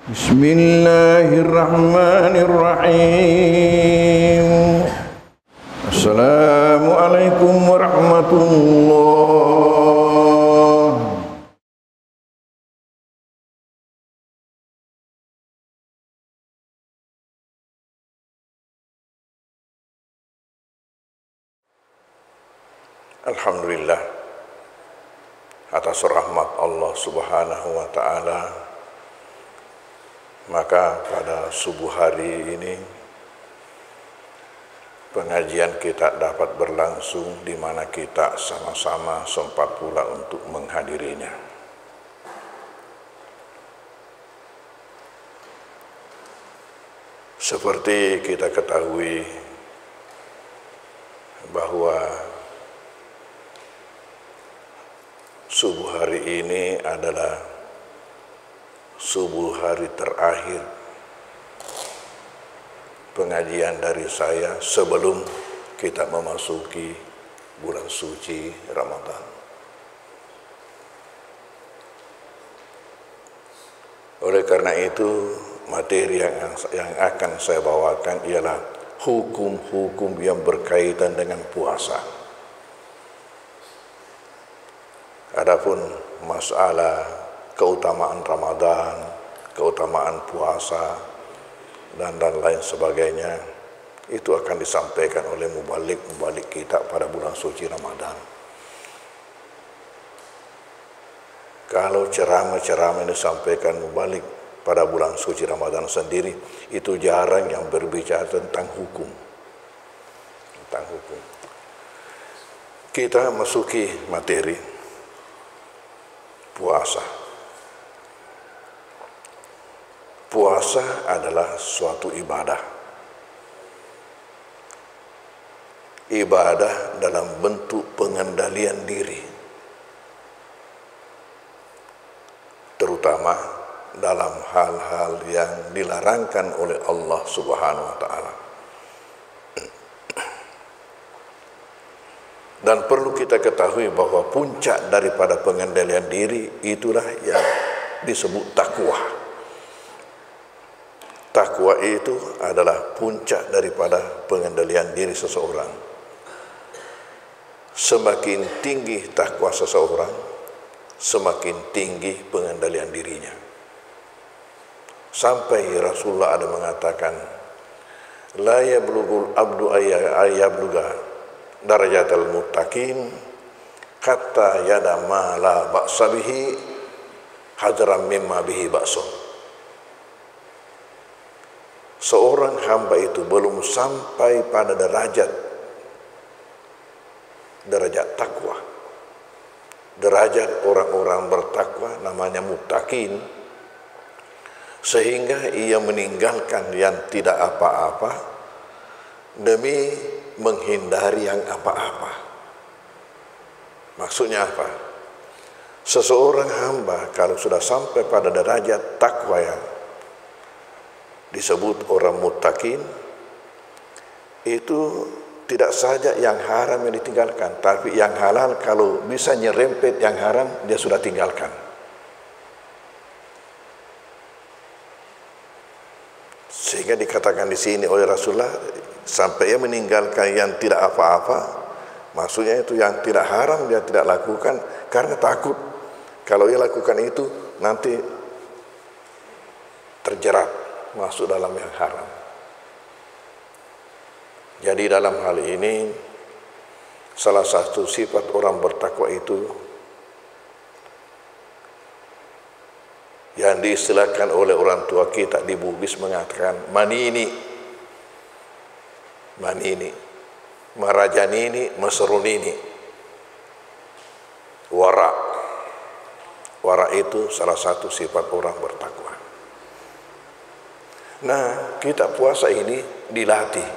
Bismillahirrahmanirrahim. Assalamualaikum warahmatullahi. Alhamdulillah atas rahmat Allah Subhanahu wa ta'ala, maka pada subuh hari ini pengajian kita dapat berlangsung di mana kita sama-sama sempat pula untuk menghadirinya. Seperti kita ketahui bahwa subuh hari ini adalah subuh hari terakhir pengajian dari saya sebelum kita memasuki bulan suci Ramadan. Oleh karena itu, materi yang akan saya bawakan ialah hukum-hukum yang berkaitan dengan puasa. Adapun masalah keutamaan Ramadan, keutamaan puasa, dan lain sebagainya, itu akan disampaikan oleh mubalik kita pada bulan suci Ramadan. Kalau ceramah-ceramah yang disampaikan mubalik pada bulan suci Ramadan sendiri, itu jarang yang berbicara tentang hukum. Kita masuki materi puasa. Puasa adalah suatu ibadah. Ibadah dalam bentuk pengendalian diri, terutama dalam hal-hal yang dilarangkan oleh Allah Subhanahu wa ta'ala. Dan perlu kita ketahui bahwa puncak daripada pengendalian diri itulah yang disebut takwa. Takwa itu adalah puncak daripada pengendalian diri seseorang. Semakin tinggi takwa seseorang, semakin tinggi pengendalian dirinya. Sampai Rasulullah ada mengatakan, la yablughul abdu ayyabluga darajatul muttaqin hatta yada ma la ba'sa bihi hadran mimma bihi ba'sun. Seorang hamba itu belum sampai pada derajat takwa. Derajat orang-orang bertakwa namanya muttaqin, sehingga ia meninggalkan yang tidak apa-apa demi menghindari yang apa-apa. Maksudnya apa? Seseorang hamba kalau sudah sampai pada derajat takwa yang disebut orang muttaqin, itu tidak saja yang haram yang ditinggalkan, tapi yang halal kalau bisa nyerempet yang haram dia sudah tinggalkan. Sehingga dikatakan di sini oleh Rasulullah, sampai ia meninggalkan yang tidak apa-apa, maksudnya itu yang tidak haram dia tidak lakukan karena takut kalau ia lakukan itu nanti terjerat masuk dalam yang haram. Jadi dalam hal ini salah satu sifat orang bertakwa itu yang diistilahkan oleh orang tua kita di Bugis mengatakan manini, marajanini, masrunini. Wara itu salah satu sifat orang bertakwa. Nah, kita puasa ini dilatih.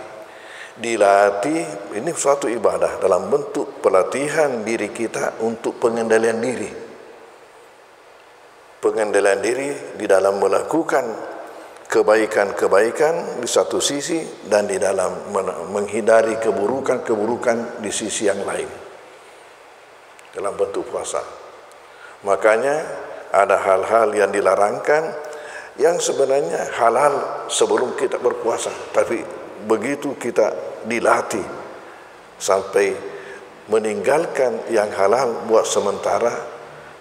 Ini suatu ibadah dalam bentuk pelatihan diri kita untuk pengendalian diri. Pengendalian diri di dalam melakukan kebaikan-kebaikan di satu sisi dan di dalam menghindari keburukan-keburukan di sisi yang lain dalam bentuk puasa. Makanya ada hal-hal yang dilarangkan yang sebenarnya halal sebelum kita berpuasa, tapi begitu kita dilatih sampai meninggalkan yang halal buat sementara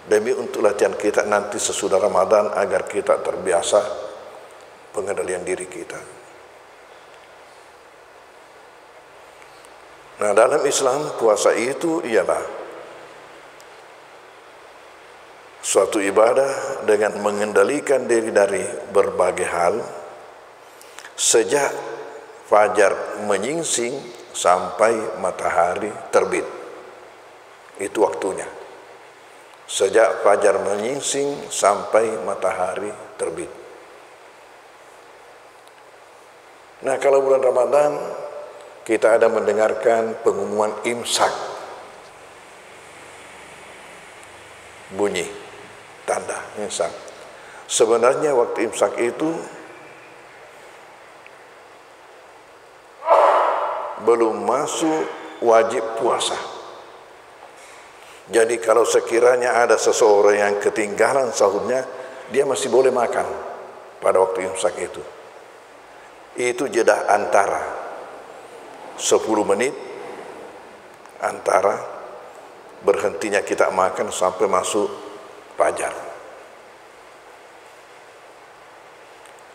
demi untuk latihan kita nanti sesudah Ramadan agar kita terbiasa pengendalian diri kita. Nah, dalam Islam puasa itu ialah suatu ibadah dengan mengendalikan diri dari berbagai hal sejak fajar menyingsing sampai matahari terbit. Itu waktunya. Sejak fajar menyingsing sampai matahari terbit. Nah, kalau bulan Ramadan kita ada mendengarkan pengumuman imsak. Bunyi tanda imsak. Sebenarnya waktu imsak itu belum masuk wajib puasa. Jadi kalau sekiranya ada seseorang yang ketinggalan sahurnya, dia masih boleh makan pada waktu imsak itu. Itu jeda antara 10 menit antara berhentinya kita makan sampai masuk fajar.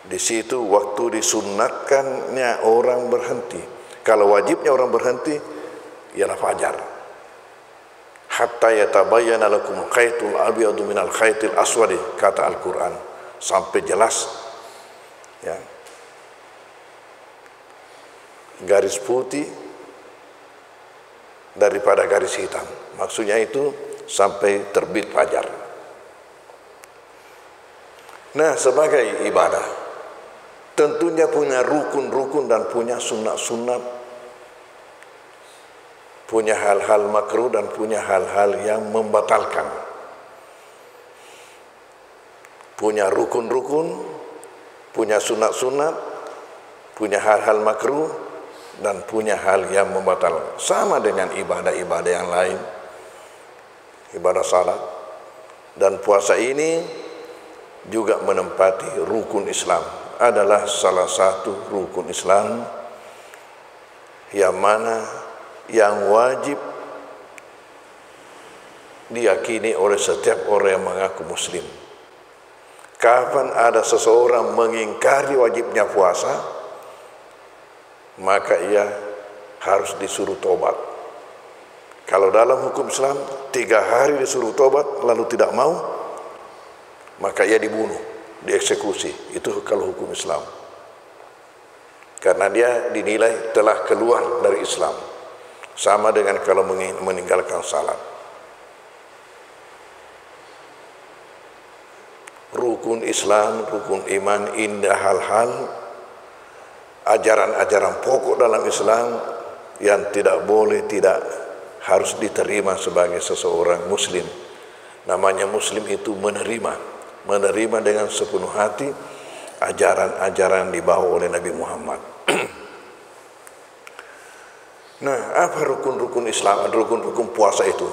Di situ waktu disunatkannya orang berhenti. Kalau wajibnya orang berhenti ialah fajar. Hatta yatabayyana lakum khaytul abyadu minal khaytil aswadi, kata Al-Quran, sampai jelas ya, garis putih daripada garis hitam. Maksudnya itu sampai terbit fajar. Nah, sebagai ibadah tentunya punya rukun-rukun dan punya sunat-sunat, punya hal-hal makruh dan punya hal-hal yang membatalkan. Punya rukun-rukun, punya sunat-sunat, punya hal-hal makruh dan punya hal yang membatalkan. Sama dengan ibadah-ibadah yang lain, ibadah salat dan puasa ini juga menempati rukun Islam, adalah salah satu rukun Islam yang mana yang wajib diyakini oleh setiap orang yang mengaku muslim. Kapan ada seseorang mengingkari wajibnya puasa, maka ia harus disuruh tobat. Kalau dalam hukum Islam 3 hari disuruh tobat lalu tidak mau, maka ia dibunuh, dieksekusi. Itu kalau hukum Islam, karena dia dinilai telah keluar dari Islam. Sama dengan kalau meninggalkan salat. Rukun Islam, rukun iman, indah hal-hal, ajaran-ajaran pokok dalam Islam yang tidak boleh, tidak harus diterima sebagai seseorang muslim. Namanya muslim itu menerima dengan sepenuh hati ajaran-ajaran dibawa oleh Nabi Muhammad. Nah, apa rukun-rukun Islam, rukun-rukun puasa itu?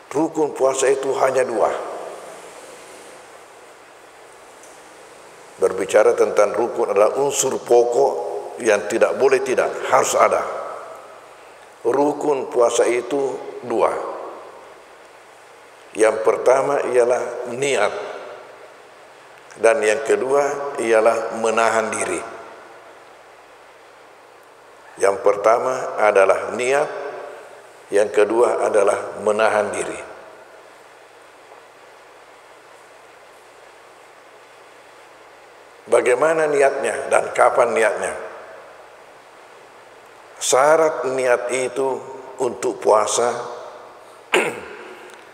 Rukun puasa itu hanya 2. Berbicara tentang rukun adalah unsur pokok yang tidak boleh tidak, harus ada. Rukun puasa itu 2. Yang pertama ialah niat, dan yang kedua ialah menahan diri. Yang pertama adalah niat, yang kedua adalah menahan diri. Bagaimana niatnya dan kapan niatnya? Syarat niat itu untuk puasa,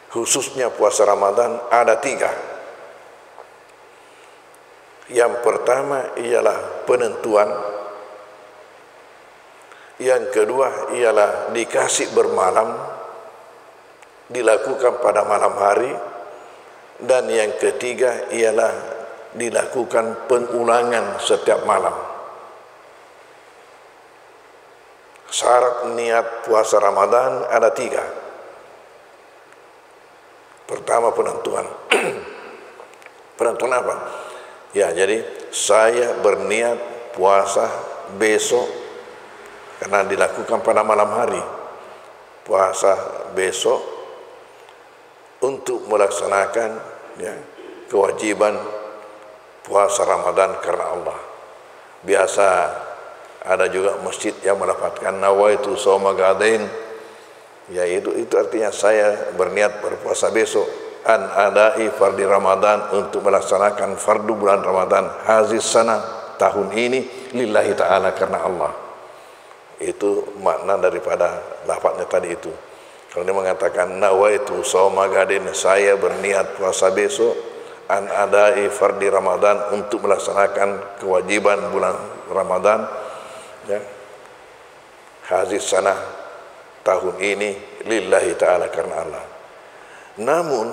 khususnya puasa Ramadan, ada 3. Yang pertama ialah penentuan. Yang kedua ialah dikasih bermalam, dilakukan pada malam hari. Dan yang ketiga ialah dilakukan pengulangan setiap malam. Syarat niat puasa Ramadan ada 3. Pertama, penentuan. Penentuan apa? Ya, jadi saya berniat puasa besok karena dilakukan pada malam hari. Puasa besok untuk melaksanakan ya, kewajiban puasa Ramadan karena Allah. Biasa ada juga masjid yang melafadzkan nawaitu shauma gadain, yaitu itu artinya saya berniat berpuasa besok an adai fardi Ramadan, untuk melaksanakan fardu bulan Ramadan hazis sana, tahun ini lillahi ta'ala, karena Allah. Itu makna daripada lafadznya tadi itu. Kalau dia mengatakan nawaitu shauma gadin, saya berniat puasa besok an adai fardi Ramadan, untuk melaksanakan kewajiban bulan Ramadan ya, hazis sana, tahun ini lillahi ta'ala, karena Allah. Namun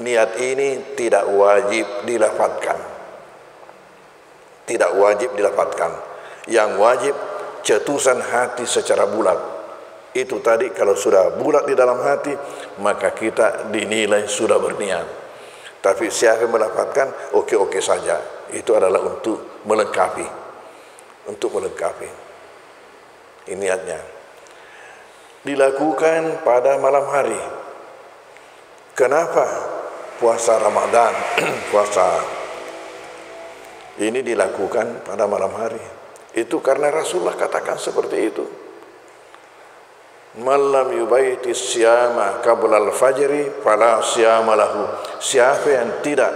niat ini tidak wajib dilafadzkan. Tidak wajib dilafadzkan. Yang wajib cetusan hati secara bulat. Itu tadi, kalau sudah bulat di dalam hati, maka kita dinilai sudah berniat. Tapi siapa yang melafadzkan oke-oke saja, itu adalah untuk melengkapi. Untuk melengkapi. Ini niatnya. Dilakukan pada malam hari. Kenapa puasa Ramadan, puasa ini dilakukan pada malam hari? Itu karena Rasulullah katakan seperti itu. Man lam yubaiti siyama qabla al-fajri fala siyama lahu. Siapa yang tidak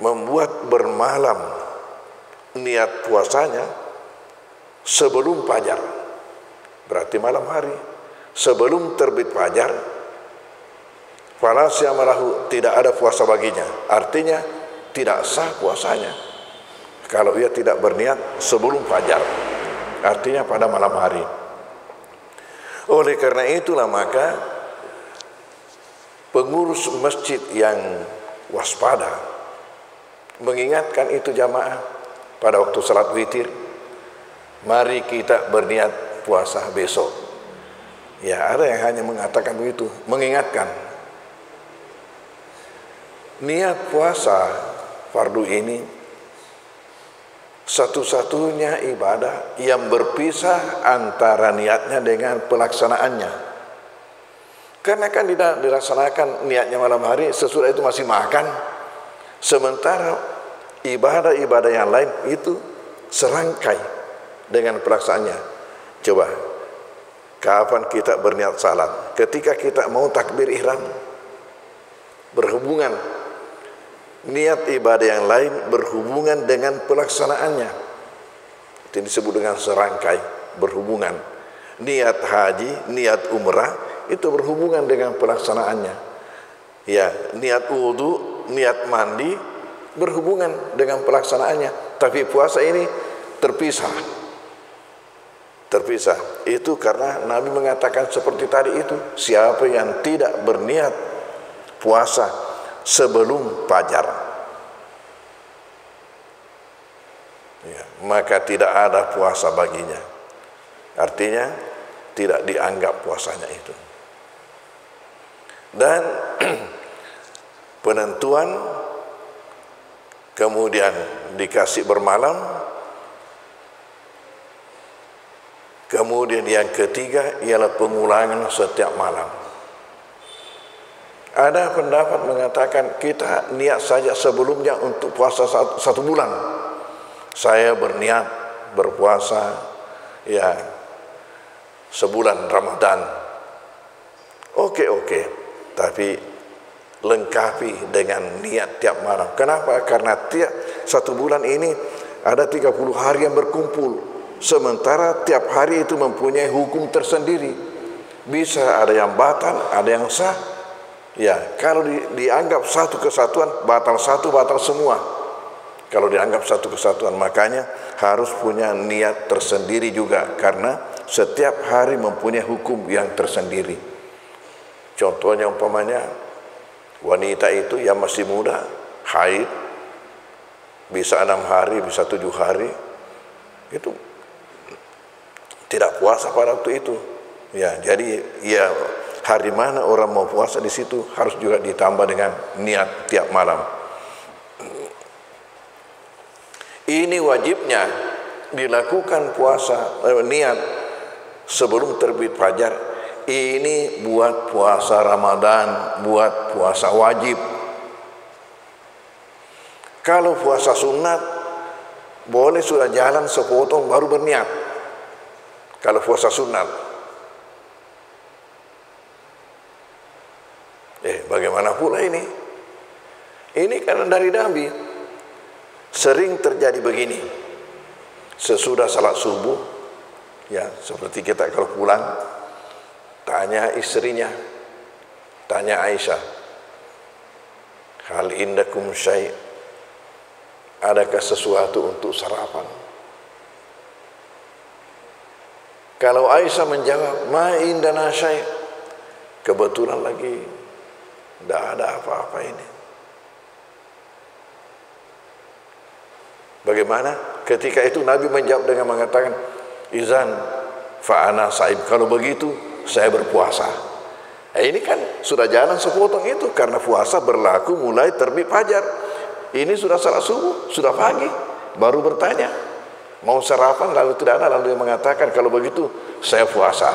membuat bermalam niat puasanya sebelum fajar, berarti malam hari, sebelum terbit fajar, fala siyama lahu, tidak ada puasa baginya. Artinya tidak sah puasanya kalau ia tidak berniat sebelum fajar, artinya pada malam hari. Oleh karena itulah maka pengurus masjid yang waspada mengingatkan itu jamaah pada waktu salat witir, mari kita berniat puasa besok. Ya, ada yang hanya mengatakan begitu, mengingatkan. Niat puasa fardu ini satu-satunya ibadah yang berpisah antara niatnya dengan pelaksanaannya. Karena kan tidak dilaksanakan niatnya malam hari, sesudah itu masih makan. Sementara ibadah-ibadah yang lain itu serangkai dengan pelaksanaannya. Coba, kapan kita berniat salat? Ketika kita mau takbir ihram, berhubungan. Niat ibadah yang lain berhubungan dengan pelaksanaannya. Itu disebut dengan serangkai, berhubungan. Niat haji, niat umrah itu berhubungan dengan pelaksanaannya. Ya, niat wudu, niat mandi berhubungan dengan pelaksanaannya. Tapi puasa ini terpisah. Terpisah. Itu karena Nabi mengatakan seperti tadi itu, siapa yang tidak berniat puasa sebelum fajar, ya, maka tidak ada puasa baginya. Artinya tidak dianggap puasanya itu. Dan penentuan kemudian dikasih bermalam. Kemudian yang ketiga ialah pengulangan setiap malam. Ada pendapat mengatakan kita niat saja sebelumnya untuk puasa satu bulan. Saya berniat berpuasa ya sebulan Ramadan. Oke, tapi lengkapi dengan niat tiap malam. Kenapa? Karena tiap satu bulan ini ada 30 hari yang berkumpul. Sementara tiap hari itu mempunyai hukum tersendiri. Bisa ada yang batal, ada yang sah. Ya, kalau dianggap satu kesatuan, batal satu, batal semua. Kalau dianggap satu kesatuan, makanya harus punya niat tersendiri juga, karena setiap hari mempunyai hukum yang tersendiri. Contohnya umpamanya wanita itu yang masih muda, haid, bisa 6 hari, bisa 7 hari, itu tidak puasa pada waktu itu. Ya, jadi ya hari mana orang mau puasa di situ harus juga ditambah dengan niat tiap malam. Ini wajibnya dilakukan puasa niat sebelum terbit fajar. Ini buat puasa Ramadan, buat puasa wajib. Kalau puasa sunat boleh sudah jalan sepotong baru berniat. Kalau puasa sunat, bagaimana pula ini? Ini karena dari Nabi sering terjadi begini. Sesudah salat subuh, ya seperti kita kalau pulang, tanya istrinya, tanya Aisyah, hal indakum syai', adakah sesuatu untuk sarapan? Kalau Aisyah menjawab, ma indana syai', kebetulan lagi tidak ada apa-apa ini. Bagaimana? Ketika itu Nabi menjawab dengan mengatakan, izan fa'ana saib, kalau begitu saya berpuasa. Ini kan sudah jalan sepotong itu, karena puasa berlaku mulai terbit fajar. Ini sudah salat subuh, sudah pagi, baru bertanya mau sarapan, lalu tidak ada, lalu dia mengatakan kalau begitu saya puasa.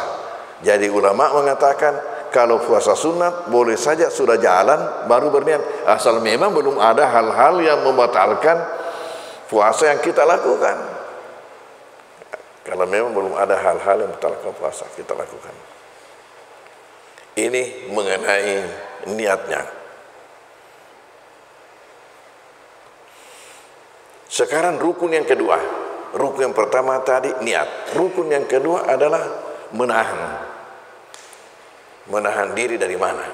Jadi ulama mengatakan kalau puasa sunat boleh saja sudah jalan baru berniat, asal memang belum ada hal-hal yang membatalkan puasa yang kita lakukan. Kalau memang belum ada hal-hal yang membatalkan puasa kita lakukan. Ini mengenai niatnya. Sekarang rukun yang kedua. Rukun yang pertama tadi niat. Rukun yang kedua adalah menahan. Menahan diri dari mana?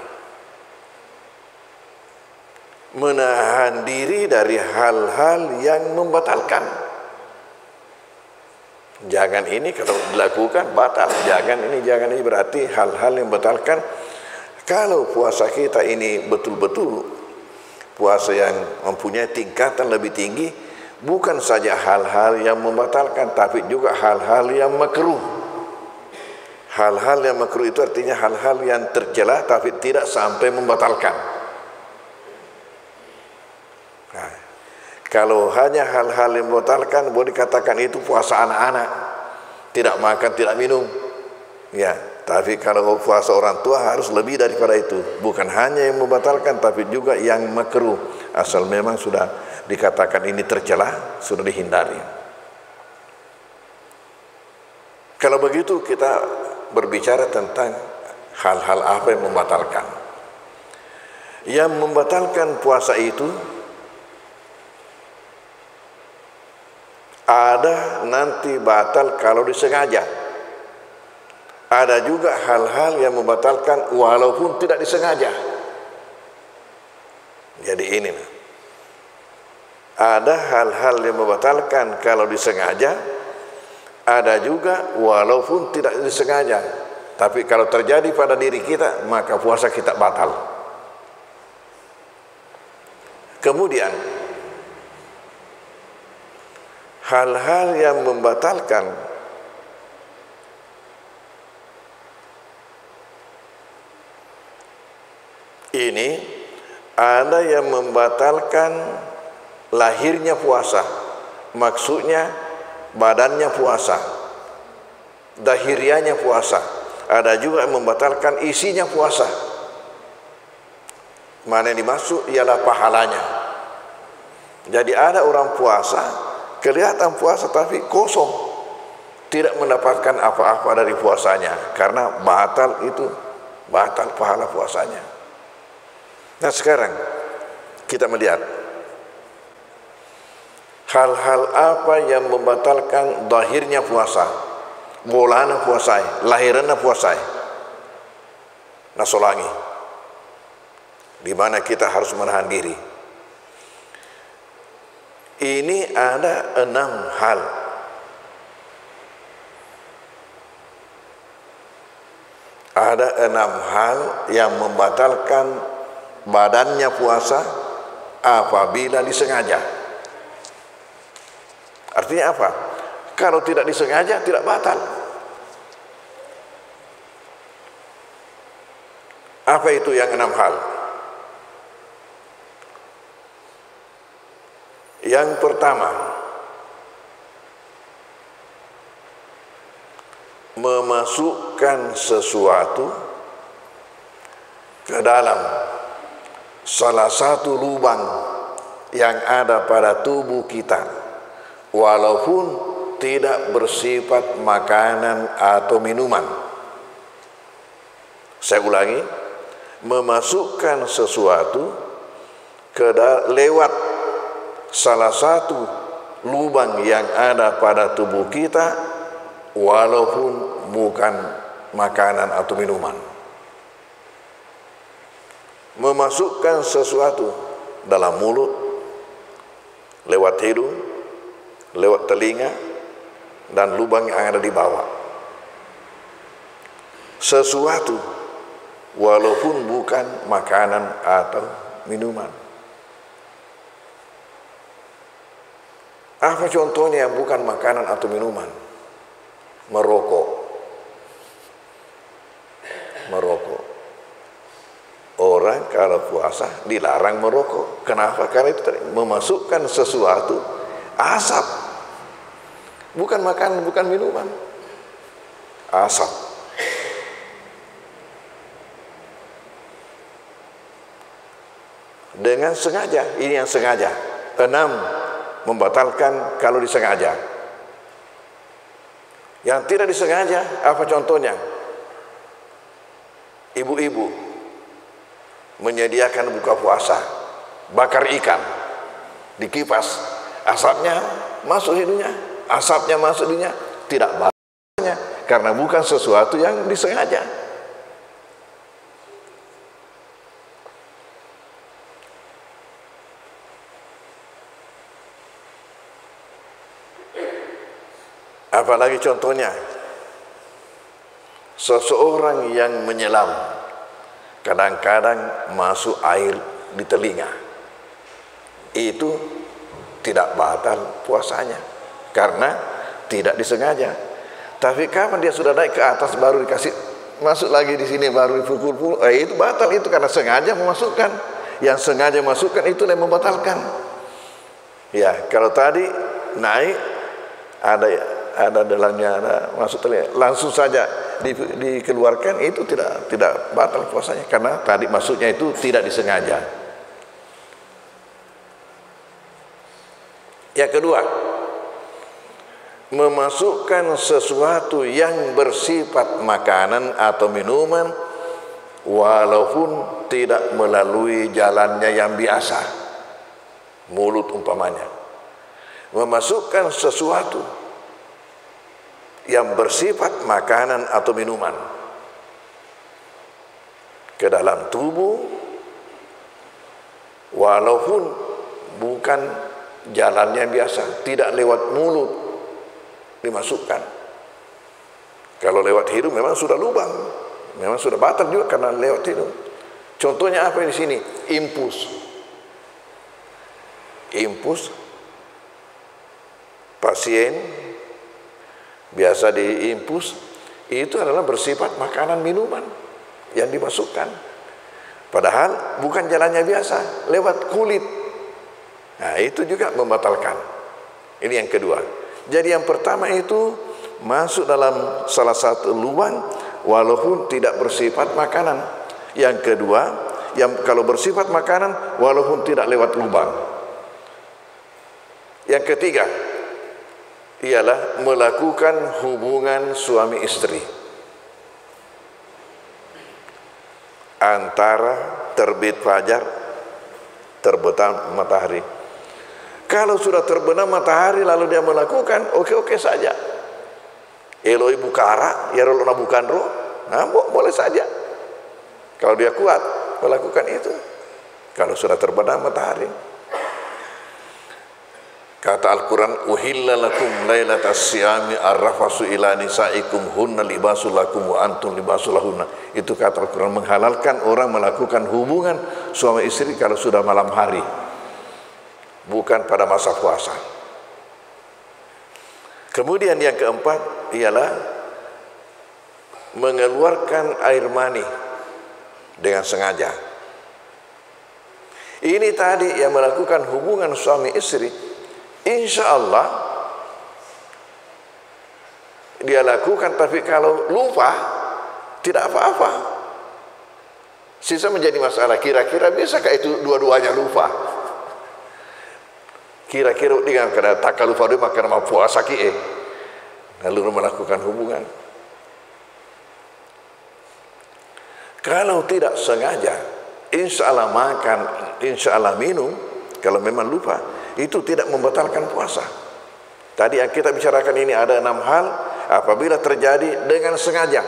Menahan diri dari hal-hal yang membatalkan. Jangan ini kalau dilakukan batal. Jangan ini berarti hal-hal yang membatalkan. Kalau puasa kita ini betul-betul puasa yang mempunyai tingkatan lebih tinggi, bukan saja hal-hal yang membatalkan, tapi juga hal-hal yang makruh. Hal-hal yang makruh itu artinya hal-hal yang tercela tapi tidak sampai membatalkan. Nah, kalau hanya hal-hal yang membatalkan, boleh dikatakan itu puasa anak-anak, tidak makan, tidak minum. Ya, tapi kalau puasa orang tua harus lebih daripada itu. Bukan hanya yang membatalkan, tapi juga yang makruh. Asal memang sudah dikatakan ini tercela, sudah dihindari. Kalau begitu kita berbicara tentang hal-hal apa yang membatalkan. Yang membatalkan puasa itu ada nanti batal kalau disengaja. Ada juga hal-hal yang membatalkan walaupun tidak disengaja. Jadi ini, ada hal-hal yang membatalkan kalau disengaja, ada juga walaupun tidak disengaja. Tapi kalau terjadi pada diri kita, maka puasa kita batal. Kemudian hal-hal yang membatalkan ini, ada yang membatalkan lahirnya puasa, maksudnya badannya puasa, dahirianya puasa. Ada juga yang membatalkan isinya puasa. Mana yang dimaksud ialah pahalanya. Jadi ada orang puasa, kelihatan puasa tapi kosong, tidak mendapatkan apa-apa dari puasanya, karena batal itu, batal pahala puasanya. Nah sekarang kita melihat hal-hal apa yang membatalkan zahirnya puasa, mulana puasai, lahirana puasai. Nah solangi, di mana kita harus menahan diri. Ini ada 6 hal. Ada 6 hal yang membatalkan badannya puasa apabila disengaja. Artinya apa? Kalau tidak disengaja tidak batal. Apa itu yang 6 hal? Yang pertama, memasukkan sesuatu ke dalam salah satu lubang yang ada pada tubuh kita, walaupun tidak bersifat makanan atau minuman. Saya ulangi, memasukkan sesuatu lewat salah satu lubang yang ada pada tubuh kita, walaupun bukan makanan atau minuman. Memasukkan sesuatu dalam mulut, lewat hidung, lewat telinga, dan lubang yang ada di bawah. Sesuatu walaupun bukan makanan atau minuman. Apa contohnya yang bukan makanan atau minuman? Merokok. Merokok. Orang kalau puasa dilarang merokok. Kenapa? Karena itu memasukkan sesuatu asap. Bukan makanan, bukan minuman. Asap. Dengan sengaja, ini yang sengaja. 6. Membatalkan kalau disengaja. Yang tidak disengaja, apa contohnya? Ibu-ibu menyediakan buka puasa, bakar ikan, dikipas, asapnya masuk hidungnya, asapnya masuk hidungnya, tidak batalnya, karena bukan sesuatu yang disengaja. Apalagi contohnya, seseorang yang menyelam, kadang-kadang masuk air di telinga, itu tidak batal puasanya, karena tidak disengaja. Tapi kapan dia sudah naik ke atas baru dikasih masuk lagi di sini, baru dipukul-pukul, itu batal, itu karena sengaja memasukkan. Yang sengaja masukkan itu yang membatalkan. Ya, kalau tadi naik ada dalamnya, ada masuk telinga, langsung saja dikeluarkan, itu tidak batal puasanya, karena tadi masuknya itu tidak disengaja. Yang kedua, memasukkan sesuatu yang bersifat makanan atau minuman walaupun tidak melalui jalannya yang biasa, mulut umpamanya. Memasukkan sesuatu yang bersifat makanan atau minuman ke dalam tubuh walaupun bukan jalannya biasa, tidak lewat mulut dimasukkan. Kalau lewat hidung memang sudah lubang, memang sudah batal juga karena lewat hidung. Contohnya apa di sini? Impus. Impus, pasien biasa diimpus, itu adalah bersifat makanan minuman yang dimasukkan. Padahal bukan jalannya biasa, lewat kulit. Nah, itu juga membatalkan. Ini yang kedua. Jadi yang pertama itu masuk dalam salah satu lubang walaupun tidak bersifat makanan. Yang kedua, yang kalau bersifat makanan walaupun tidak lewat lubang. Yang ketiga ialah melakukan hubungan suami istri antara terbit fajar, terbenam matahari. Kalau sudah terbenam matahari lalu dia melakukan, oke-oke saja. Eloi bukara, ya rolona bukan roh, nah boleh saja. Kalau dia kuat melakukan itu, kalau sudah terbenam matahari. Kata Al-Quran, uhilla lakum lailatas siyami arrafasu ila nisaikum hunna libasul lakum wa antum libasul lahunna. Itu kata Al-Quran menghalalkan orang melakukan hubungan suami istri kalau sudah malam hari, bukan pada masa puasa. Kemudian yang keempat ialah mengeluarkan air mani dengan sengaja. Ini tadi yang melakukan hubungan suami istri, insya Allah dia lakukan, tapi kalau lupa tidak apa-apa. Sisa menjadi masalah, kira-kira bisakah itu dua-duanya lupa? Kira-kira dengan kena tak lupa dia makan mau puasa lalu melakukan hubungan. Kalau tidak sengaja, insya Allah makan, insya Allah minum, kalau memang lupa, itu tidak membatalkan puasa. Tadi yang kita bicarakan ini ada 6 hal apabila terjadi dengan sengaja.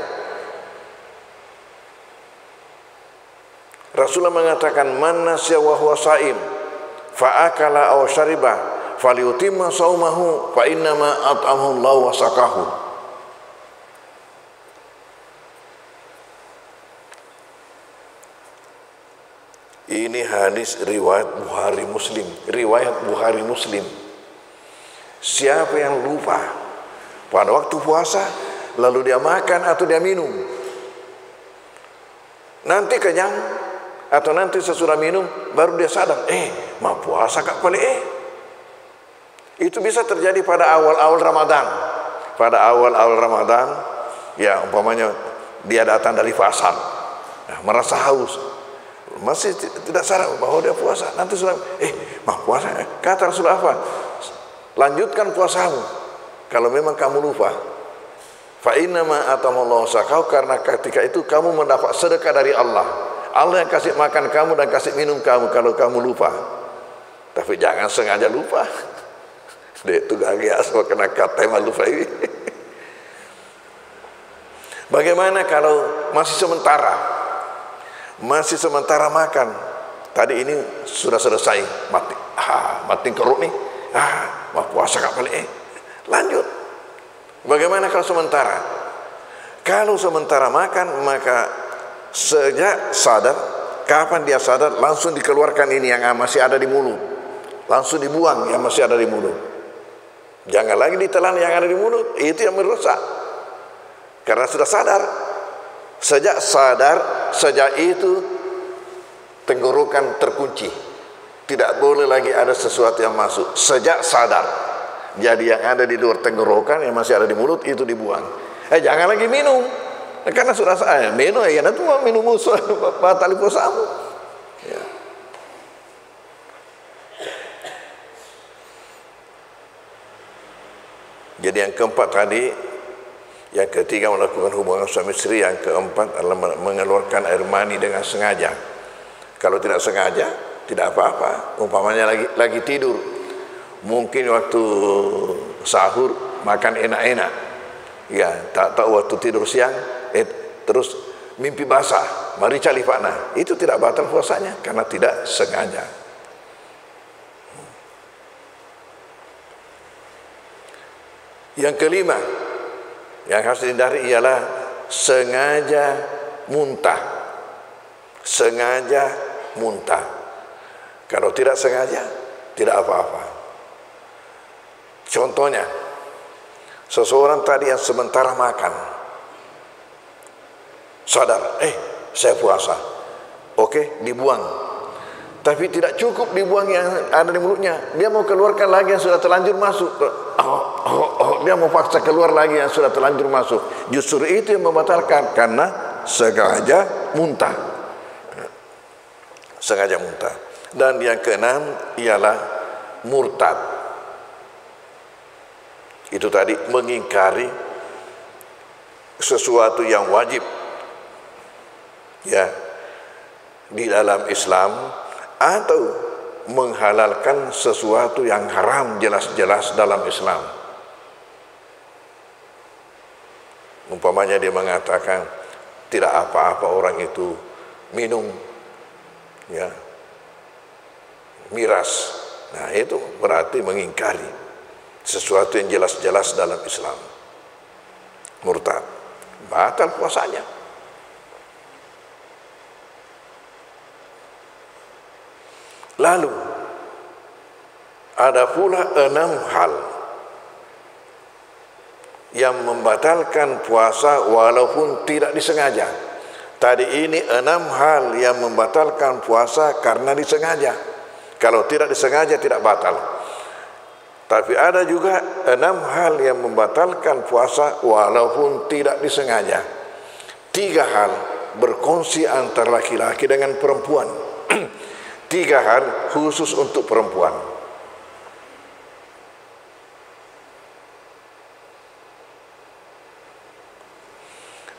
Rasulullah mengatakan, man nasiya wa huwa shaim fa akala aw syariba falyutimma shaumahu fa innama at'amahu Allah wa saqahu. Ini hadis riwayat Bukhari Muslim. Siapa yang lupa pada waktu puasa lalu dia makan atau dia minum, nanti kenyang atau nanti sesudah minum baru dia sadar, mau puasa kak paling itu bisa terjadi pada awal-awal Ramadan. Pada awal-awal Ramadan, ya umpamanya dia datang dari pasar, merasa haus, masih tidak sadar bahwa dia puasa. Nanti sudah, mau puasa. Kata Rasulullah apa? Lanjutkan puasamu. Kalau memang kamu lupa, fa innama atamallahu sakau, karena ketika itu kamu mendapat sedekah dari Allah. Allah yang kasih makan kamu dan kasih minum kamu kalau kamu lupa. Tapi jangan sengaja lupa. Dia itu gak asal kena kata lupa ini. Bagaimana kalau masih sementara makan? Tadi ini sudah selesai, mati keruk nih. Mau puasa kak balik. Lanjut. Bagaimana kalau sementara? Kalau sementara makan, maka sejak sadar, kapan dia sadar, langsung dikeluarkan ini yang masih ada di mulut, langsung dibuang yang masih ada di mulut. Jangan lagi ditelan yang ada di mulut, itu yang merusak. Karena sudah sadar. Sejak sadar, sejak itu tenggorokan terkunci, tidak boleh lagi ada sesuatu yang masuk. Sejak sadar, jadi yang ada di luar tenggorokan yang masih ada di mulut itu dibuang. Jangan lagi minum. Karena sudah saya minum, nanti mau minum batal puasamu. Ya. Jadi yang keempat tadi, yang ketiga melakukan hubungan suami istri, yang keempat adalah mengeluarkan air mani dengan sengaja. Kalau tidak sengaja, tidak apa-apa. Umpamanya lagi tidur, mungkin waktu sahur makan enak-enak, ya tak tahu waktu tidur siang, terus mimpi basah, marica lifana, itu tidak batal puasanya karena tidak sengaja. Yang kelima yang harus dihindari ialah sengaja muntah. Sengaja muntah. Kalau tidak sengaja, tidak apa-apa. Contohnya, seseorang tadi yang sementara makan, sadar, saya puasa, oke, dibuang. Tapi tidak cukup dibuang yang ada di mulutnya, dia mau keluarkan lagi yang sudah terlanjur masuk. Dia mau paksa keluar lagi yang sudah terlanjur masuk. Justru itu yang membatalkan, karena sengaja muntah. Sengaja muntah. Dan yang keenam ialah murtad. Itu tadi mengingkari sesuatu yang wajib, ya, di dalam Islam, atau menghalalkan sesuatu yang haram jelas-jelas dalam Islam. Umpamanya dia mengatakan tidak apa-apa orang itu minum, ya, miras. Nah, itu berarti mengingkari sesuatu yang jelas-jelas dalam Islam. Murtad, batal puasanya. Lalu ada pula 6 hal yang membatalkan puasa walaupun tidak disengaja. Tadi ini 6 hal yang membatalkan puasa karena disengaja. Kalau tidak disengaja tidak batal. Tapi ada juga 6 hal yang membatalkan puasa walaupun tidak disengaja. 3 hal berkongsi antara laki-laki dengan perempuan. 3 hal khusus untuk perempuan.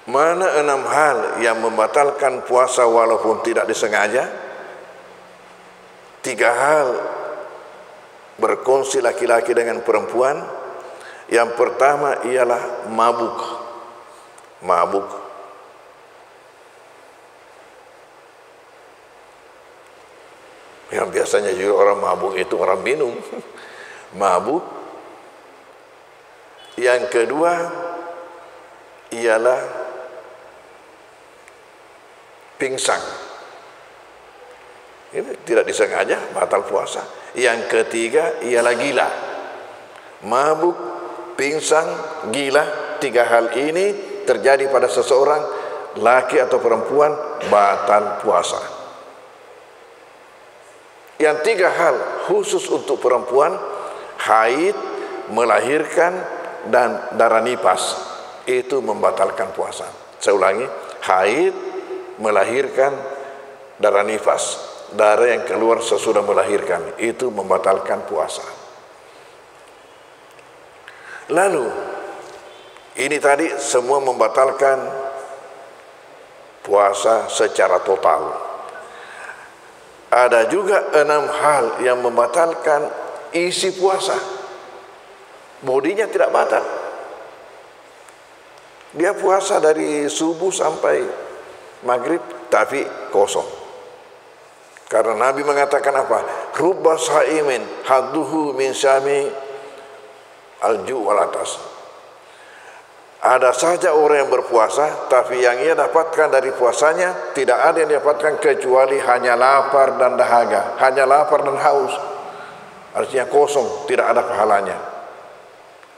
Mana 6 hal yang membatalkan puasa walaupun tidak disengaja? 3 hal berkongsi laki-laki dengan perempuan. Yang pertama ialah mabuk. Mabuk. Yang biasanya juga orang mabuk itu orang minum. Mabuk. Yang kedua ialah pingsan. Ini tidak disengaja, batal puasa. Yang ketiga ialah gila. Mabuk, pingsan, gila, 3 hal ini terjadi pada seseorang, laki atau perempuan, batal puasa. Yang 3 hal khusus untuk perempuan, haid, melahirkan, dan darah nifas, itu membatalkan puasa. Saya ulangi, haid, melahirkan, darah nifas, darah yang keluar sesudah melahirkan, itu membatalkan puasa. Lalu ini tadi semua membatalkan puasa secara total. Ada juga 6 hal yang membatalkan isi puasa. Bodinya tidak batal. Dia puasa dari subuh sampai maghrib tapi kosong. Karena Nabi mengatakan apa? Rubba sa'imin hadduhu min syami al-ju' wal atas. Ada saja orang yang berpuasa, tapi yang ia dapatkan dari puasanya tidak ada yang dapatkan kecuali hanya lapar dan dahaga, hanya lapar dan haus. Artinya kosong, tidak ada pahalanya.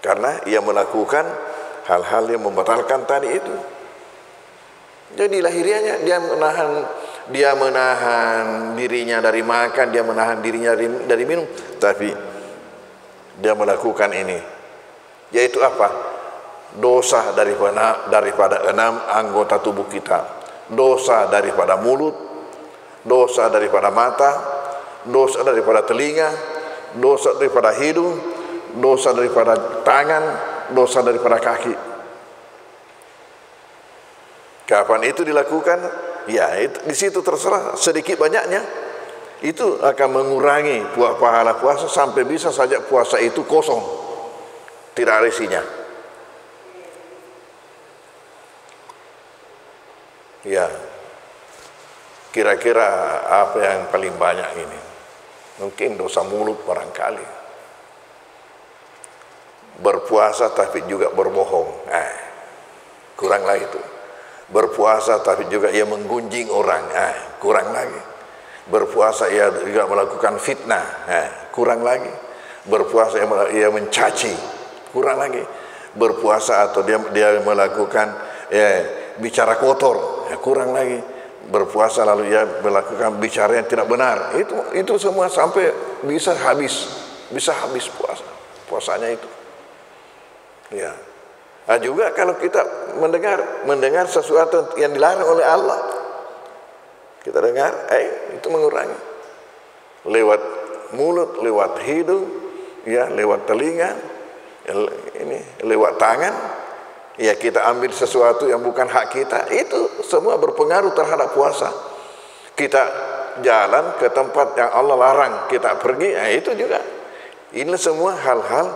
Karena ia melakukan hal-hal yang membatalkan tadi itu. Jadi lahirianya dia menahan dirinya dari makan, dia menahan dirinya dari minum, tapi dia melakukan ini, yaitu apa? Dosa daripada 6 anggota tubuh kita. Dosa daripada mulut, dosa daripada mata, dosa daripada telinga, dosa daripada hidung, dosa daripada tangan, dosa daripada kaki. Kapan itu dilakukan? Ya, itu, di situ terserah sedikit banyaknya. Itu akan mengurangi pahala puasa sampai bisa saja puasa itu kosong, tidak ada isinya. Ya, kira-kira apa yang paling banyak ini? Mungkin dosa mulut barangkali. Berpuasa tapi juga berbohong. Kurang lagi itu. Berpuasa tapi juga ia menggunjing orang. Kurang lagi. Berpuasa ia juga melakukan fitnah. Kurang lagi. Berpuasa ia mencaci. Kurang lagi. Berpuasa atau dia melakukan bicara kotor. Kurang lagi. Berpuasa lalu ia melakukan bicara yang tidak benar. Itu semua sampai bisa habis puasanya itu. Ya. Nah, juga kalau kita mendengar sesuatu yang dilarang oleh Allah, kita dengar, itu mengurangi. Lewat mulut, lewat hidung, ya, lewat telinga, lewat tangan, ya kita ambil sesuatu yang bukan hak kita, itu semua berpengaruh terhadap puasa. Kita jalan ke tempat yang Allah larang kita pergi, itu juga. Ini semua hal-hal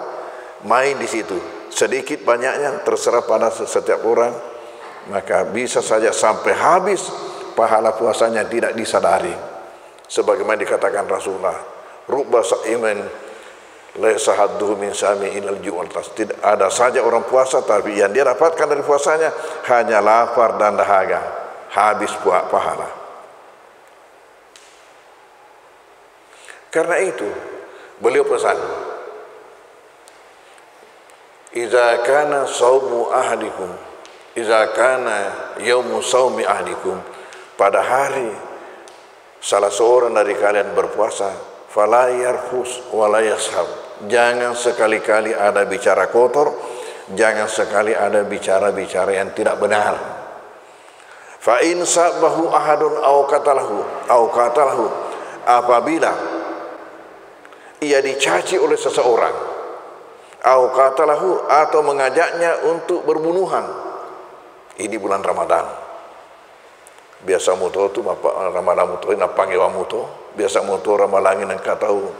main di situ. Sedikit banyaknya terserah pada setiap orang, maka bisa saja sampai habis pahala puasanya tidak disadari. Sebagaimana dikatakan Rasulullah, rubba sa'iman laisa hadduhu min syami ilal ju' wal atas. Tidak ada saja orang puasa tapi yang dia dapatkan dari puasanya hanya lapar dan dahaga, habis pahala. Karena itu beliau pesan, Iza kana saumu ahdikum, iza kana yaumu saumi ahdikum, pada hari salah seorang dari kalian berpuasa, fala yarfus wala yashab. Jangan sekali-kali ada bicara kotor, jangan sekali ada bicara-bicara yang tidak benar. Fa in sabahu ahadun au qatalahu, apabila ia dicaci oleh seseorang, au qatalahu, atau mengajaknya untuk berbunuhan. Ini bulan Ramadan. Biasa moto tu bapa Ramadan moto ina panggil wa moto. Biasa moto Ramalangin yang tahu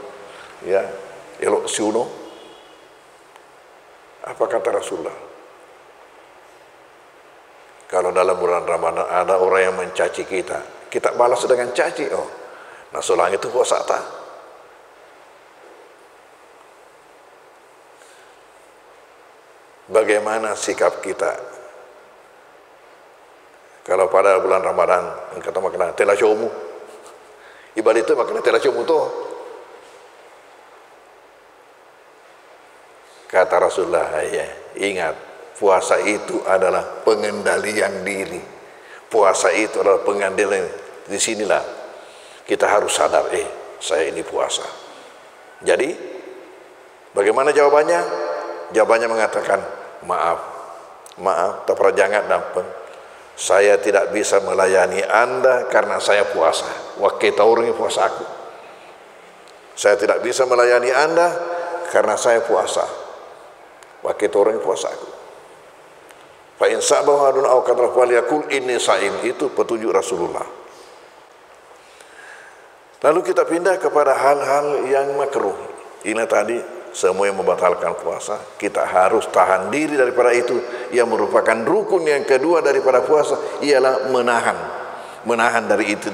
ya, elok siuno. Apa kata Rasulullah? Kalau dalam bulan Ramadan ada orang yang mencaci kita, kita balas dengan caci. Oh, nah solang itu puasa tak? Bagaimana sikap kita kalau pada bulan Ramadan kata makna tela comu, ibadah itu makna tela comu tu. Kata Rasulullah, ya, ingat, puasa itu adalah pengendalian diri. Puasa itu adalah pengendalian. Di sinilah kita harus sadar, saya ini puasa. Jadi, bagaimana jawabannya? Jawabannya mengatakan, maaf, jangan dampeng. Saya tidak bisa melayani Anda karena saya puasa. Waktu taurungi puasa aku. Saya tidak bisa melayani Anda karena saya puasa. Waktu taurungi puasa aku. Fa in sabahu adun aw qadra falyakul inni shaim, itu petunjuk Rasulullah. Lalu kita pindah kepada hal-hal yang makruh. Ini tadi semua yang membatalkan puasa, kita harus tahan diri daripada itu. Yang merupakan rukun yang kedua daripada puasa ialah menahan dari itu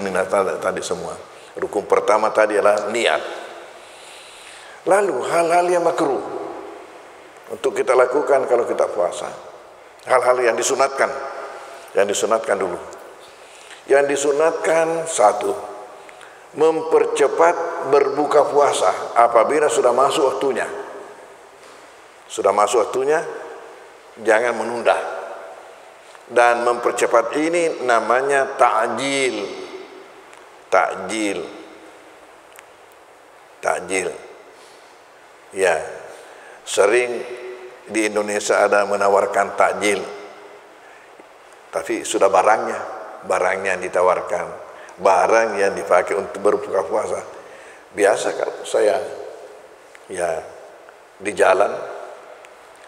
tadi semua. Rukun pertama tadi adalah niat. Lalu hal-hal yang makruh untuk kita lakukan kalau kita puasa, hal-hal yang disunatkan dulu. Yang disunatkan, satu, mempercepat berbuka puasa apabila sudah masuk waktunya. Sudah masuk waktunya, jangan menunda. Dan mempercepat ini namanya ta'jil. Ya, sering di Indonesia ada menawarkan takjil, tapi sudah barangnya yang ditawarkan, barang yang dipakai untuk berbuka puasa. Biasa kalau saya ya di jalan,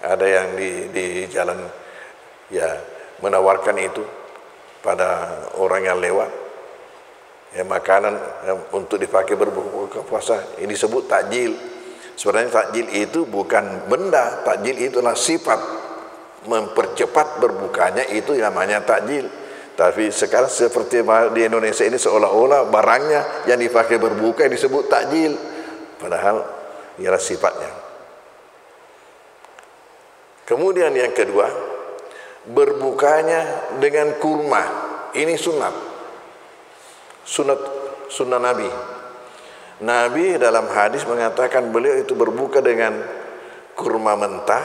ada yang di jalan ya menawarkan itu pada orang yang lewat, ya makanan untuk dipakai berbuka puasa. Ini disebut takjil. Sebenarnya takjil itu bukan benda, takjil itu adalah sifat, mempercepat berbukanya itu namanya takjil. Tapi sekarang seperti di Indonesia ini seolah-olah barangnya yang dipakai berbuka disebut takjil, padahal ialah sifatnya. Kemudian yang kedua, berbukanya dengan kurma. Ini sunnah Nabi. Nabi dalam hadis mengatakan beliau itu berbuka dengan kurma mentah,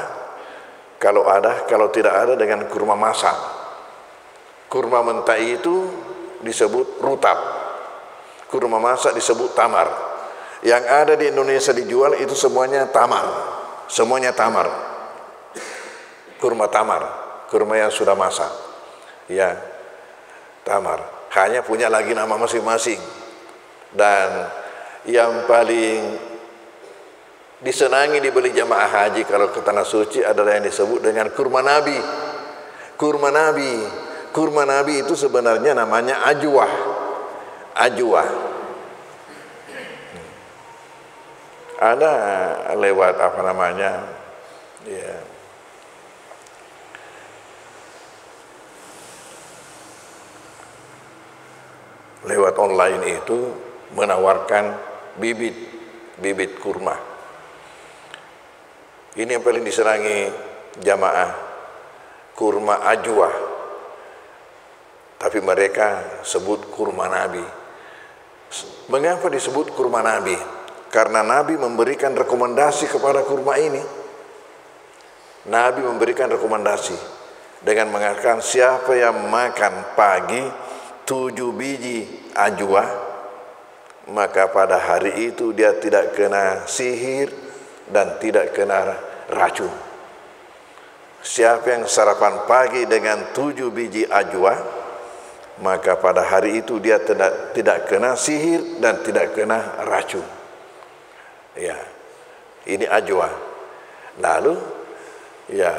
kalau tidak ada dengan kurma masak. Kurma mentah itu disebut rutab, kurma masak disebut tamar. Yang ada di Indonesia dijual itu semuanya tamar, kurma tamar, kurma yang sudah masak, ya tamar. Hanya punya lagi nama masing-masing. Dan yang paling disenangi dibeli jamaah haji kalau ke tanah suci adalah yang disebut dengan kurma Nabi. Kurma Nabi itu sebenarnya namanya ajwah. Ada lewat apa namanya, ya, lewat online itu menawarkan bibit kurma. Ini yang paling disenangi jamaah, kurma ajwa. Tapi mereka sebut kurma Nabi. Mengapa disebut kurma Nabi? Karena Nabi memberikan rekomendasi kepada kurma ini. Nabi memberikan rekomendasi dengan mengatakan siapa yang makan pagi 7 biji ajwa, maka pada hari itu dia tidak kena sihir dan tidak kena racun. Siapa yang sarapan pagi dengan 7 biji ajwa, maka pada hari itu dia tidak kena sihir dan tidak kena racun. Ya, ini ajwa. Lalu ya,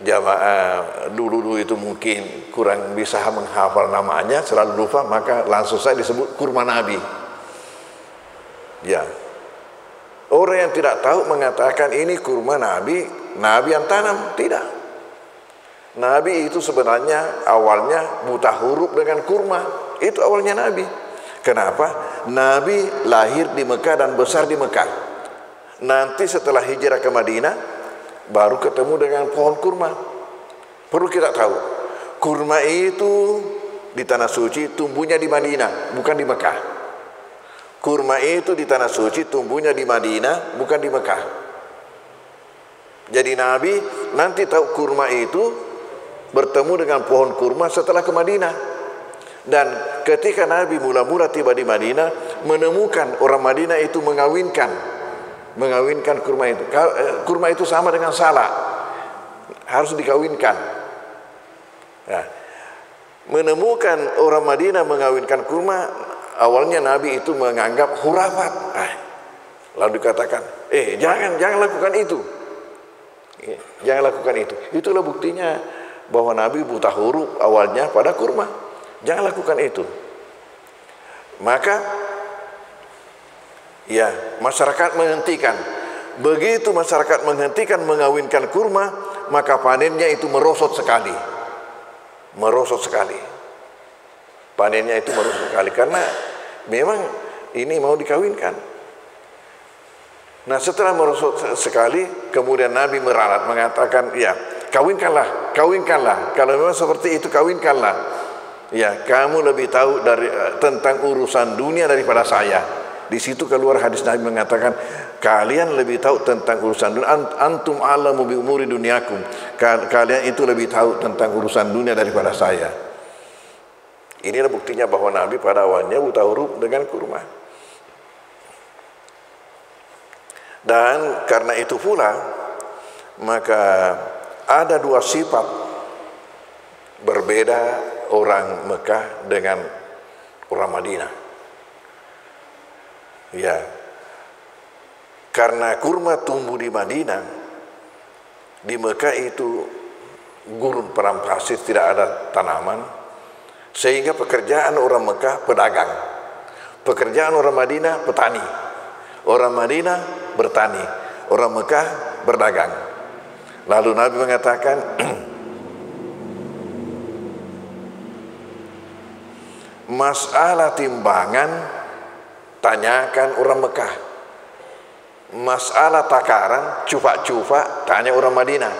jamaah dulu itu mungkin kurang bisa menghafal namanya, selalu lupa, maka langsung saya disebut kurma Nabi. Ya, orang yang tidak tahu mengatakan ini kurma Nabi, Nabi yang tanam. Tidak. Nabi itu sebenarnya awalnya buta huruf dengan kurma. Itu awalnya Nabi. Kenapa? Nabi lahir di Mekah dan besar di Mekah. Nanti setelah hijrah ke Madinah, baru ketemu dengan pohon kurma. Perlu kita tahu, kurma itu di tanah suci tumbuhnya di Madinah, bukan di Mekah. Kurma itu di tanah suci tumbuhnya di Madinah, bukan di Mekah. Jadi Nabi nanti tahu kurma itu bertemu dengan pohon kurma setelah ke Madinah. Dan ketika Nabi mula-mula tiba di Madinah, menemukan orang Madinah itu mengawinkan kurma itu. Kurma itu sama dengan salak, harus dikawinkan. Nah, menemukan orang Madinah mengawinkan kurma, awalnya Nabi itu menganggap khurafat. Lalu dikatakan, jangan lakukan itu. Jangan lakukan itu. Itulah buktinya bahwa Nabi buta huruf awalnya pada kurma. Jangan lakukan itu. Maka ya, masyarakat menghentikan. Begitu masyarakat menghentikan mengawinkan kurma, maka panennya itu merosot sekali. Merosot sekali. Panennya itu merosot sekali karena memang ini mau dikawinkan. Nah, setelah merosot sekali, kemudian Nabi meralat mengatakan, ya, kawinkanlah. Kalau memang seperti itu, kawinkanlah. Ya, kamu lebih tahu tentang urusan dunia daripada saya. Di situ keluar hadis Nabi mengatakan, kalian lebih tahu tentang urusan dunia. Antum a'lamu bi umuri dunyakum. Kalian itu lebih tahu tentang urusan dunia daripada saya. Inilah buktinya bahwa Nabi pada awalnya buta huruf dengan kurma. Dan karena itu pula, maka ada 2 sifat berbeda orang Mekah dengan orang Madinah. Ya, karena kurma tumbuh di Madinah, di Mekah itu gurun padang pasir, tidak ada tanaman, sehingga pekerjaan orang Mekah pedagang, pekerjaan orang Madinah petani. Orang Madinah bertani, orang Mekah berdagang. Lalu Nabi mengatakan, masalah timbangan tanyakan orang Mekah, masalah takaran cupak-cupak tanya orang Madinah.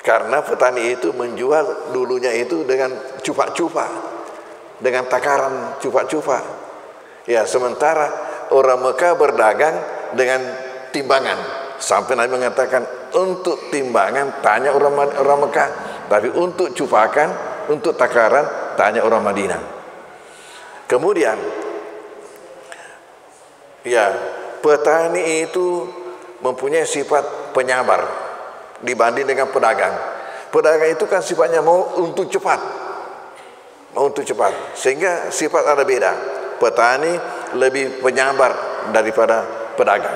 Karena petani itu menjual dulunya itu dengan cupak-cupak, dengan takaran cupak-cupak. Ya, sementara orang Mekah berdagang dengan timbangan. Sampai Nabi mengatakan, untuk timbangan tanya orang Mekah, tapi untuk cupakan, untuk takaran tanya orang Madinah. Kemudian ya, petani itu mempunyai sifat penyabar dibanding dengan pedagang. Pedagang itu kan sifatnya mau untuk cepat, sehingga sifat ada beda. Petani lebih penyabar daripada pedagang.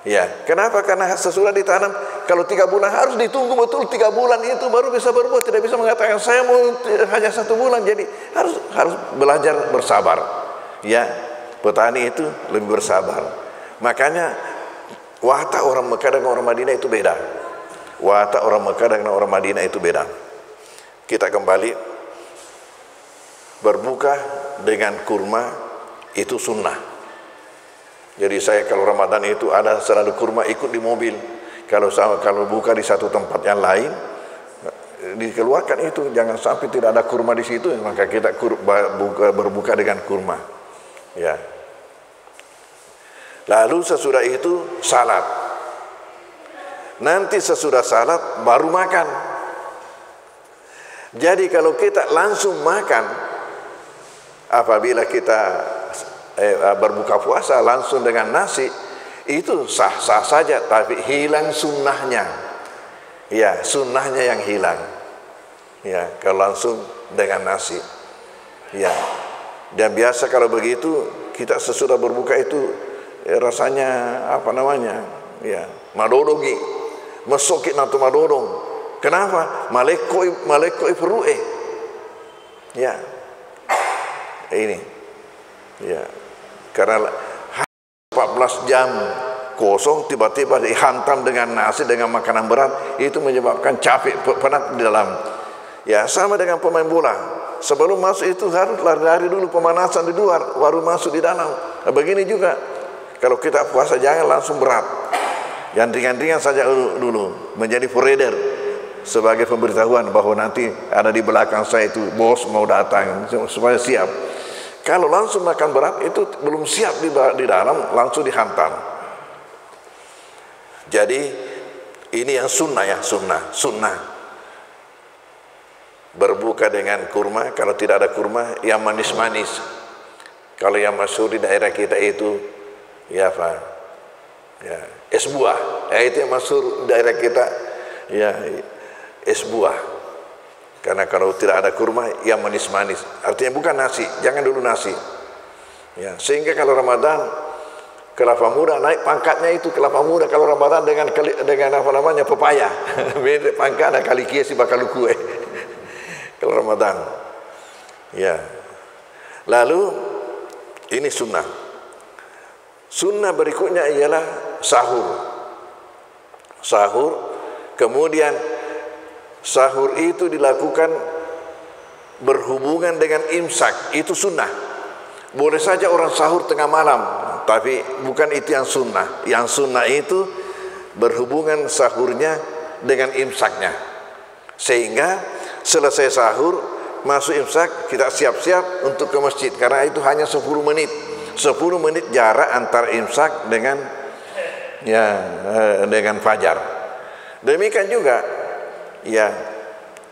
Ya, kenapa? Karena sesudah ditanam, kalau 3 bulan harus ditunggu betul 3 bulan itu baru bisa berbuah. Tidak bisa mengatakan saya mau hanya 1 bulan. Jadi harus belajar bersabar. Ya, petani itu lebih bersabar. Makanya watak orang Mekah dengan orang Madinah itu beda. Watak orang Mekah dengan orang Madinah itu beda. Kita kembali, berbuka dengan kurma itu sunnah. Jadi saya kalau Ramadan itu ada selalu kurma ikut di mobil. Kalau buka di satu tempat yang lain, dikeluarkan itu, jangan sampai tidak ada kurma di situ, maka kita berbuka dengan kurma. Ya. Lalu sesudah itu salat. Nanti sesudah salat baru makan. Jadi kalau kita langsung makan, apabila kita berbuka puasa langsung dengan nasi, itu sah-sah saja, tapi hilang sunnahnya. Ya, sunnahnya yang hilang. Ya, kalau langsung dengan nasi. Ya. Dan biasa kalau begitu kita sesudah berbuka itu rasanya apa namanya? Ya, madodongi. Masukit natu madodong. Kenapa? Malekoi perue. Ya. Ini. Ya. Karena 14 jam kosong tiba-tiba dihantam dengan nasi, dengan makanan berat, itu menyebabkan capek, penat di dalam. Ya, sama dengan pemain bola. Sebelum masuk itu harus lari dulu, pemanasan di luar, baru masuk di dalam. Nah, begini juga. Kalau kita puasa jangan langsung berat. Yang ringan-ringan saja dulu, menjadi foreigner, sebagai pemberitahuan bahwa nanti ada di belakang saya itu bos mau datang, supaya siap. Kalau langsung makan berat itu belum siap di dalam, langsung dihantam. Jadi ini yang sunnah ya, sunnah. Berbuka dengan kurma, kalau tidak ada kurma yang manis-manis. Kalau yang masyhur di daerah kita itu ya apa? Ya, es buah. Ya, itu yang masyhur di daerah kita, ya, es buah. Karena kalau tidak ada kurma yang manis-manis, artinya bukan nasi, jangan dulu nasi. Ya, sehingga kalau Ramadan kelapa muda naik pangkatnya itu kelapa muda, kalau Ramadan dengan apa namanya, pepaya. Beda pangkat ada kali kia si bakal kue. Kalau Ramadan. Ya. Lalu ini sunnah. Sunnah berikutnya ialah sahur. Sahur, kemudian sahur itu dilakukan berhubungan dengan imsak, itu sunnah. Boleh saja orang sahur tengah malam, tapi bukan itu yang sunnah. Yang sunnah itu berhubungan sahurnya dengan imsaknya. Sehingga selesai sahur, masuk imsak, kita siap-siap untuk ke masjid. Karena itu hanya 10 menit. 10 menit jarak antara imsak dengan dengan fajar. Demikian juga ya,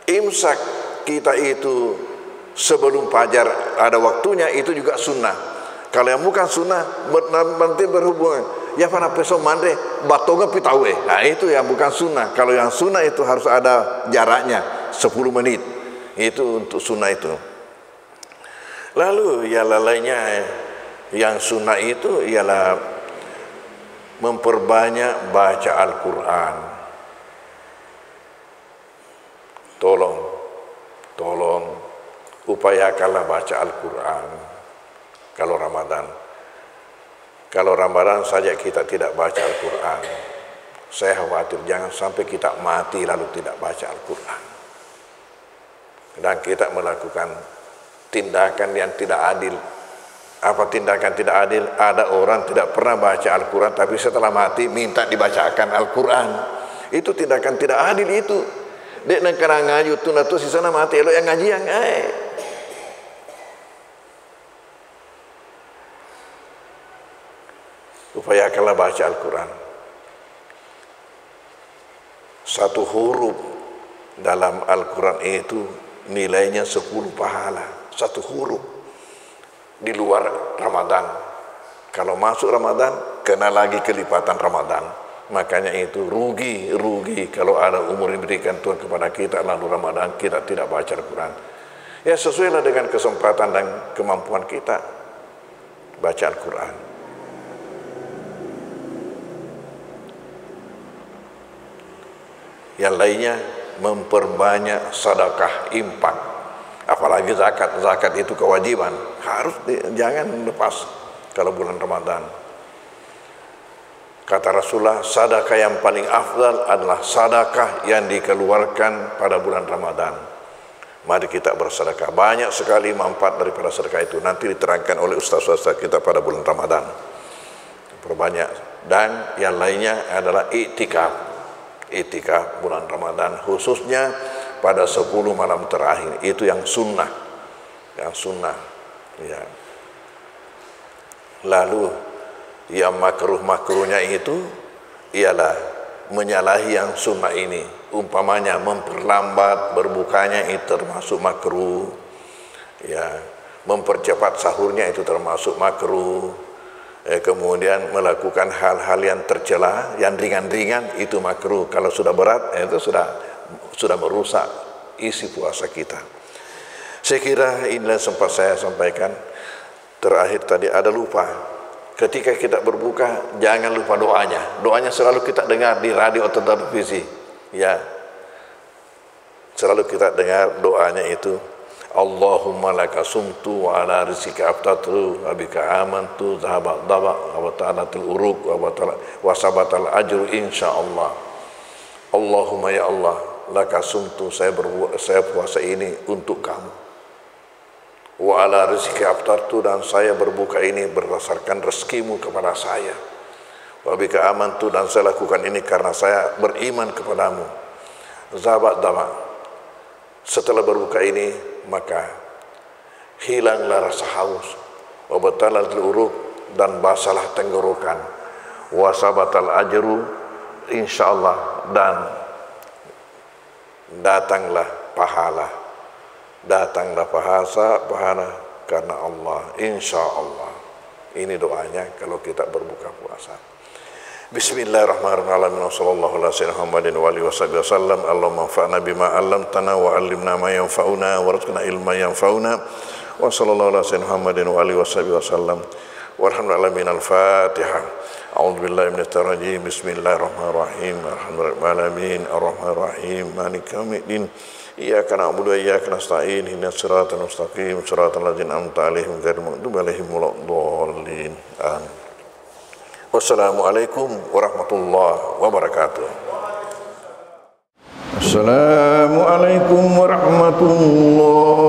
imsak kita itu sebelum fajar ada waktunya, itu juga sunnah. Kalau yang bukan sunnah nanti berhubungan ya pada besok mande batonga pitawe. Nah, itu yang bukan sunnah. Kalau yang sunnah itu harus ada jaraknya 10 menit. Itu untuk sunnah itu. Lalu yang lainnya yang sunnah itu ialah memperbanyak baca Al-Quran. Tolong upayakanlah baca Al-Quran kalau Ramadan. Kalau Ramadan saja kita tidak baca Al-Quran, saya khawatir jangan sampai kita mati lalu tidak baca Al-Quran. Dan kita melakukan tindakan yang tidak adil. Apa tindakan tidak adil? Ada orang tidak pernah baca Al-Quran, tapi setelah mati minta dibacakan Al-Quran. Itu tindakan tidak adil itu. Dek nak kena ngaji tu natu si sana mati elok yang ngaji yang upayakanlah baca Al-Quran. Satu huruf dalam Al-Quran itu nilainya 10 pahala. Satu huruf di luar Ramadan. Kalau masuk Ramadan, kena lagi kelipatan Ramadan. Makanya itu rugi kalau ada umur diberikan Tuhan kepada kita lalu Ramadan kita tidak baca Al-Quran. Ya sesuailah dengan kesempatan dan kemampuan kita baca Al-Quran. Yang lainnya memperbanyak sedekah, infak. Apalagi zakat itu kewajiban, harus jangan lepas kalau bulan Ramadan. Kata Rasulullah, sedekah yang paling afdal adalah sedekah yang dikeluarkan pada bulan Ramadan. Mari kita bersedekah. Banyak sekali manfaat daripada sedekah itu. Nanti diterangkan oleh ustaz-ustaz kita pada bulan Ramadan. Perbanyak. Dan yang lainnya adalah iktikaf. Iktikaf bulan Ramadan, khususnya pada 10 malam terakhir. Itu yang sunnah. Yang sunnah. Ya. Lalu yang makruh-makruhnya itu ialah menyalahi yang sunnah ini. Umpamanya memperlambat berbukanya itu termasuk makruh. Ya, mempercepat sahurnya itu termasuk makruh. Kemudian melakukan hal-hal yang tercela, yang ringan-ringan itu makruh. Kalau sudah berat, itu sudah merusak isi puasa kita. Saya kira inilah sempat saya sampaikan. Terakhir tadi ada lupa. Ketika kita berbuka, jangan lupa doanya. Doanya selalu kita dengar di radio atau televisi. Ya, selalu kita dengar doanya itu. Allahumma laka sumtu wa ala rizqika aftatu wa bika amantu zahabat daba wa ta'alatul uruq wa sabatal ajru insyaallah. Allahumma ya Allah, laka sumtu, saya puasa ini untuk kamu. Wa ala rizqika aftatu, dan saya berbuka ini berdasarkan rezekimu kepada saya. Wa bika amantu, dan saya lakukan ini karena saya beriman kepadamu. Zahabat daba, setelah berbuka ini maka hilanglah rasa haus, wa batalatul uruq, dan basalah tenggorokan, wa sabatal ajru insyaallah, dan datanglah pahala karena Allah insyaallah. Ini doanya kalau kita berbuka puasa. Bismillahirrahmanirrahim. Wassallallahu ala sayyidina Muhammadin wa alihi wasallam. Allahumma anfa'na bima 'allamtana wa 'allimna ma yanfa'una warzuqna ilman yanfa'una. Wa sallallahu ala sayyidina Muhammadin wa alihi wasallam. Walhamdulillahi minal Fatihah. A'udzu billahi minasyaitonir rajim. Bismillahirrahmanirrahim. Alhamdulillahil alamin arrahmanir rahim maliki yaumiddin. Iyyaka na'budu wa iyyaka nasta'in. Ihdinas siratal mustaqim, siratal ladzina an'amta 'alaihim ghairil maghdubi alaihim waladdallin. Amin. Wassalamualaikum warahmatullahi wabarakatuh. Assalamualaikum warahmatullahi